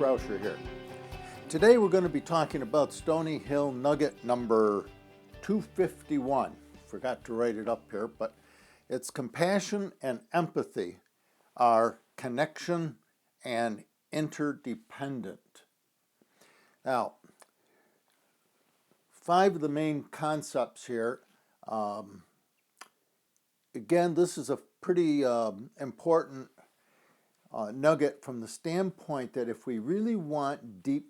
Rauscher here. Today we're going to be talking about Stony Hill Nugget number 251. Forgot to write it up here, but it's compassion and empathy are connection and interdependent. Now, 5 of the main concepts here. Again, this is a pretty important nugget from the standpoint that if we really want deep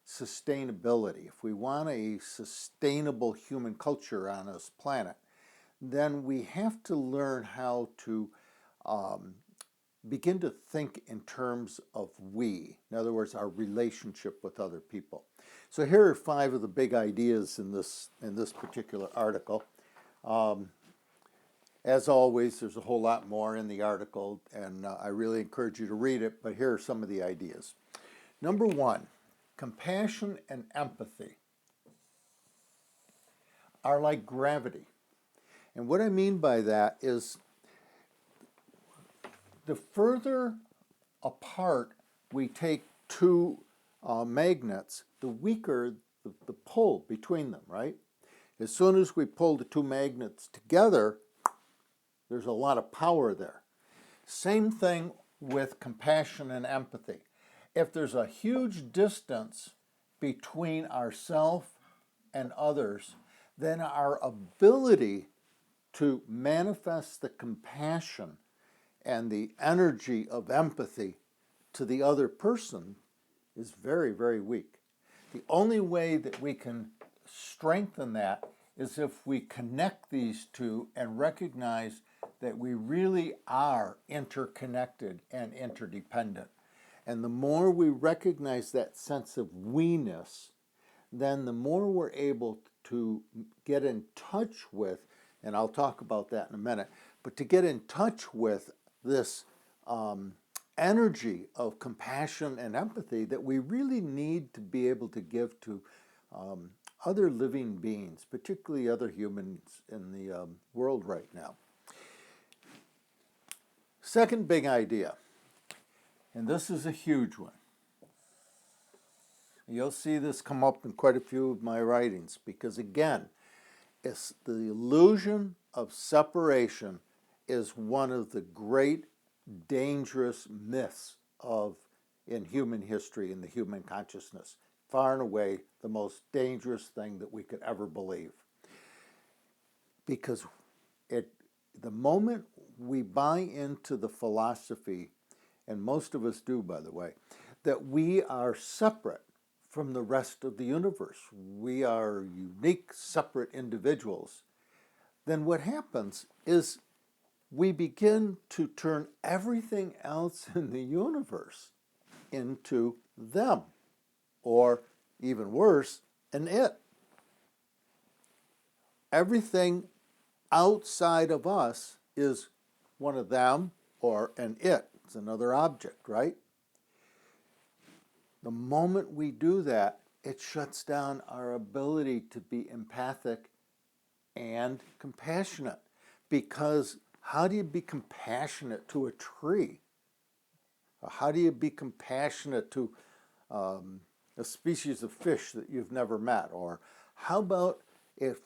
sustainability, if we want a sustainable human culture on this planet, then we have to learn how to begin to think in terms of we. In other words, our relationship with other people. So here are 5 of the big ideas in this particular article. As always, there's a whole lot more in the article, and I really encourage you to read it, but here are some of the ideas. Number 1, compassion and empathy are like gravity. And what I mean by that is the further apart we take 2 magnets, the weaker the pull between them, right? As soon as we pull the 2 magnets together, there's a lot of power there. Same thing with compassion and empathy. If there's a huge distance between ourselves and others, then our ability to manifest the compassion and the energy of empathy to the other person is very, very weak. The only way that we can strengthen that is if we connect these 2 and recognize that we really are interconnected and interdependent. And the more we recognize that sense of we-ness, then the more we're able to get in touch with, and I'll talk about that in a minute, but to get in touch with this energy of compassion and empathy that we really need to be able to give to other living beings, particularly other humans in the world right now. Second big idea, and this is a huge one. You'll see this come up in quite a few of my writings because, again, it's the illusion of separation is one of the great dangerous myths in human history, in the human consciousness. Far and away the most dangerous thing that we could ever believe. Because the moment we buy into the philosophy, and most of us do, by the way, that we are separate from the rest of the universe, we are unique, separate individuals, then what happens is we begin to turn everything else in the universe into them, or even worse, an it. Everything outside of us is one of them or an it. It's another object, right? The moment we do that, it shuts down our ability to be empathic and compassionate. Because how do you be compassionate to a tree? Or how do you be compassionate to a species of fish that you've never met? Or how about if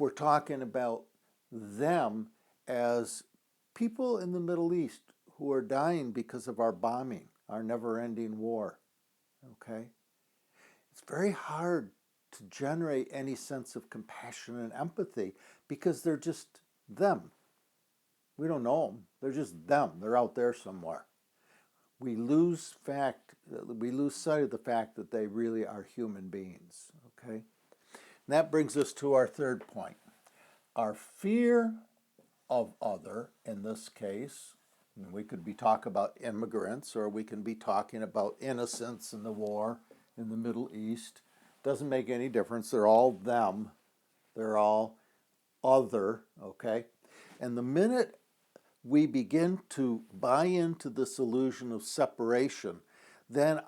we're talking about them as people in the Middle East who are dying because of our bombing, our never-ending war, okay? It's very hard to generate any sense of compassion and empathy because they're just them. We don't know them. They're just them. They're out there somewhere. We lose sight of the fact that they really are human beings, okay? And that brings us to our third point. Our fear of other, in this case, and we could be talking about immigrants, or we can be talking about innocents in the war in the Middle East. Doesn't make any difference. They're all them. They're all other, okay? And the minute we begin to buy into this illusion of separation, then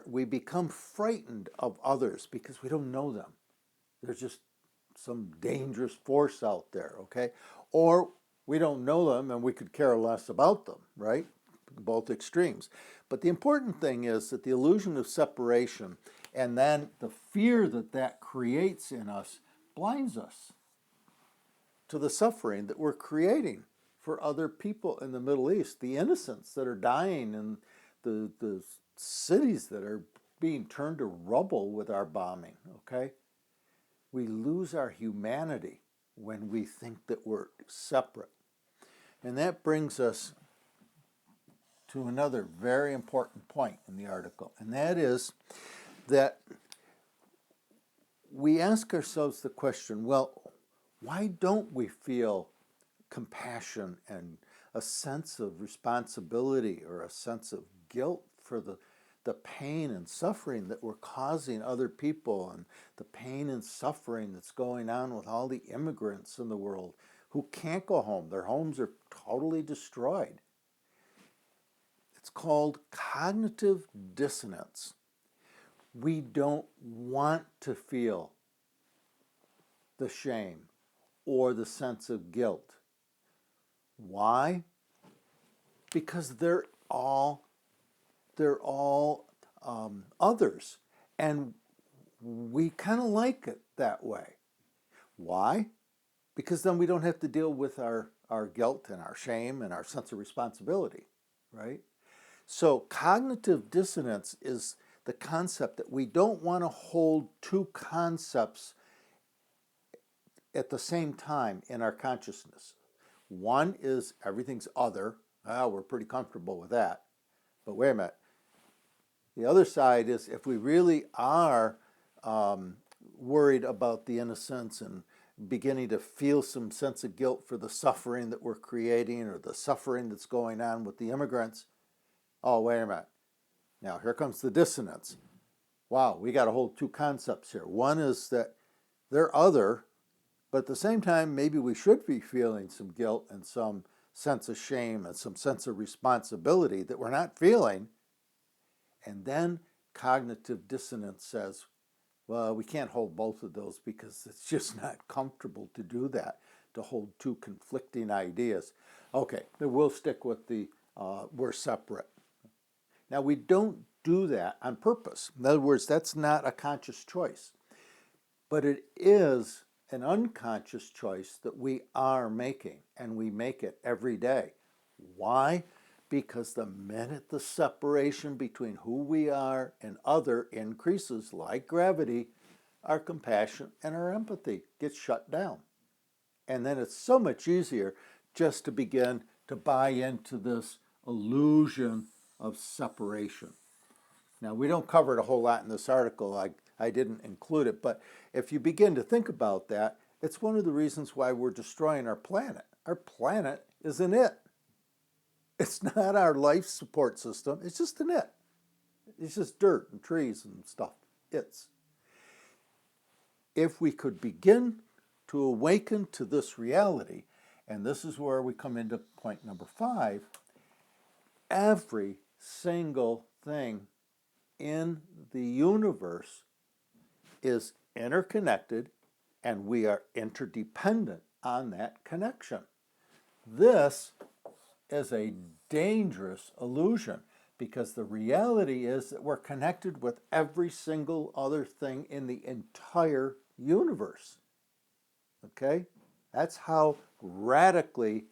we become frightened of others because we don't know them. There's just some dangerous force out there, okay? Or we don't know them and we could care less about them, right? both extremes. But the important thing is that the illusion of separation and then the fear that that creates in us blinds us to the suffering that we're creating for other people in the Middle East, the innocents that are dying in the cities that are being turned to rubble with our bombing, okay? We lose our humanity when we think that we're separate. And that brings us to another very important point in the article, and that is that we ask ourselves the question, well, why don't we feel compassion and a sense of responsibility or a sense of guilt for the pain and suffering that we're causing other people and the pain and suffering that's going on with all the immigrants in the world who can't go home? Their homes are totally destroyed. It's called cognitive dissonance. We don't want to feel the shame or the sense of guilt. Why? Because they're all others, and we kind of like it that way. Why? Because then we don't have to deal with our guilt and our shame and our sense of responsibility, right? So cognitive dissonance is the concept that we don't want to hold two concepts at the same time in our consciousness. One is everything's other. We're pretty comfortable with that. But wait a minute. The other side is if we really are worried about the innocents and beginning to feel some sense of guilt for the suffering that we're creating or the suffering that's going on with the immigrants, oh, wait a minute. Now, here comes the dissonance. Wow, we got to hold two concepts here. One is that they're other, but at the same time, maybe we should be feeling some guilt and some sense of shame and some sense of responsibility that we're not feeling. And then cognitive dissonance says, well, we can't hold both of those because it's just not comfortable to do that, to hold two conflicting ideas. Okay, then we'll stick with the we're separate. Now, we don't do that on purpose. In other words, that's not a conscious choice. But it is an unconscious choice that we are making, and we make it every day. Why? Because the minute the separation between who we are and other increases, like gravity, our compassion and our empathy gets shut down. And then it's so much easier just to begin to buy into this illusion of separation. Now, we don't cover it a whole lot in this article. I didn't include it, but if you begin to think about that, it's one of the reasons why we're destroying our planet. Our planet is an it. It's not our life support system. It's just an it. It's just dirt and trees and stuff. If we could begin to awaken to this reality, and this is where we come into point number 5, every single thing in the universe is interconnected, and we are interdependent on that connection. This is a dangerous illusion because the reality is that we're connected with every single other thing in the entire universe. Okay? That's how radically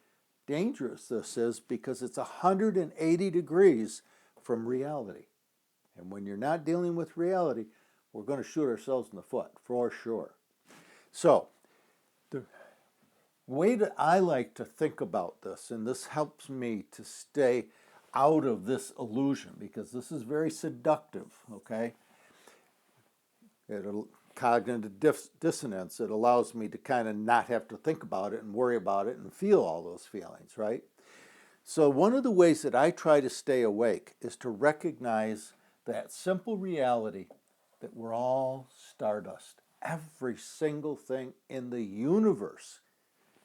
dangerous this is, because it's 180 degrees from reality. And when you're not dealing with reality, we're going to shoot ourselves in the foot, for sure. So, the way that I like to think about this, and this helps me to stay out of this illusion, because this is very seductive, okay? Cognitive dissonance, it allows me to kind of not have to think about it and worry about it and feel all those feelings, right? So one of the ways that I try to stay awake is to recognize that simple reality that we're all stardust. Every single thing in the universe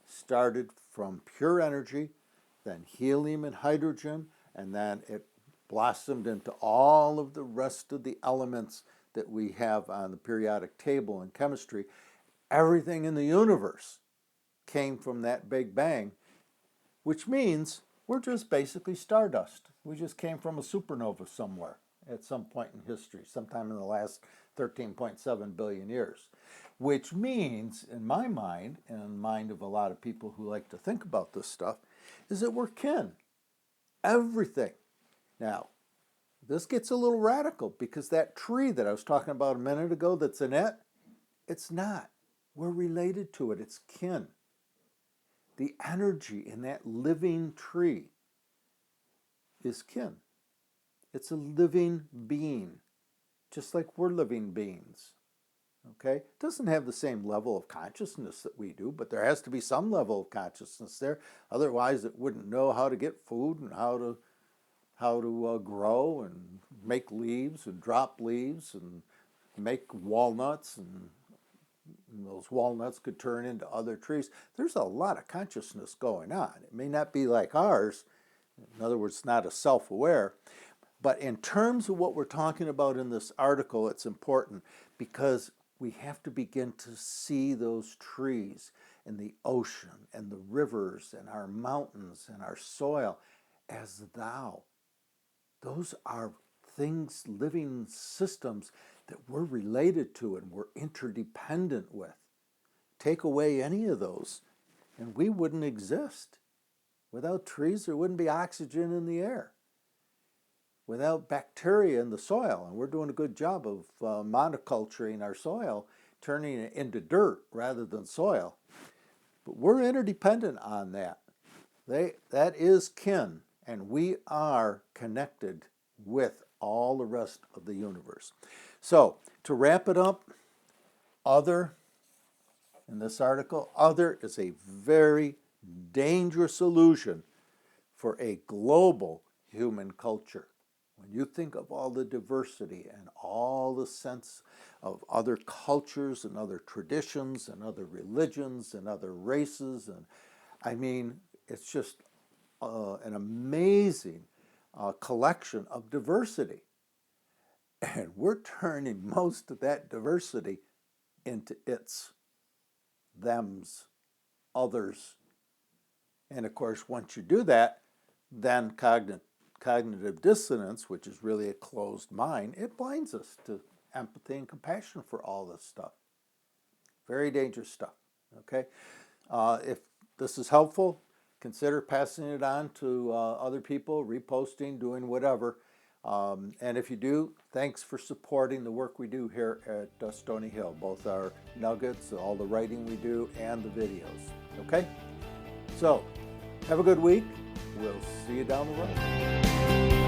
started from pure energy, then helium and hydrogen, and then it blossomed into all of the rest of the elements that we have on the periodic table in chemistry. Everything in the universe came from that Big Bang, which means We're just basically stardust. We just came from a supernova somewhere at some point in history, sometime in the last 13.7 billion years. Which means, in my mind, and in the mind of a lot of people who like to think about this stuff, is that we're kin. Everything. Now, this gets a little radical because that tree that I was talking about a minute ago that's in it, it's not. We're related to it. It's kin. The energy in that living tree is kin. It's a living being, just like we're living beings. Okay? It doesn't have the same level of consciousness that we do, but there has to be some level of consciousness there. Otherwise, it wouldn't know how to get food and how to grow and make leaves and drop leaves and make walnuts, and those walnuts could turn into other trees. There's a lot of consciousness going on. It may not be like ours, in other words, not as self-aware, but in terms of what we're talking about in this article, it's important because we have to begin to see those trees and the ocean and the rivers and our mountains and our soil as thou. Those are things, living systems that we're related to and we're interdependent with. Take away any of those and we wouldn't exist. Without trees, there wouldn't be oxygen in the air. Without bacteria in the soil, and we're doing a good job of monoculturing our soil, turning it into dirt rather than soil. But we're interdependent on that. That is kin, and we are connected with all the rest of the universe. So, to wrap it up, other, in this article, other is a very dangerous illusion for a global human culture. When you think of all the diversity and all the sense of other cultures and other traditions and other religions and other races, and I mean, it's just an amazing collection of diversity. And we're turning most of that diversity into its, thems, others. And of course, once you do that, then cognitive dissonance, which is really a closed mind, it blinds us to empathy and compassion for all this stuff. Very dangerous stuff, okay? If this is helpful, consider passing it on to other people, reposting, doing whatever. And if you do, thanks for supporting the work we do here at Stony Hill, both our nuggets, all the writing we do, and the videos, okay? So, have a good week. We'll see you down the road.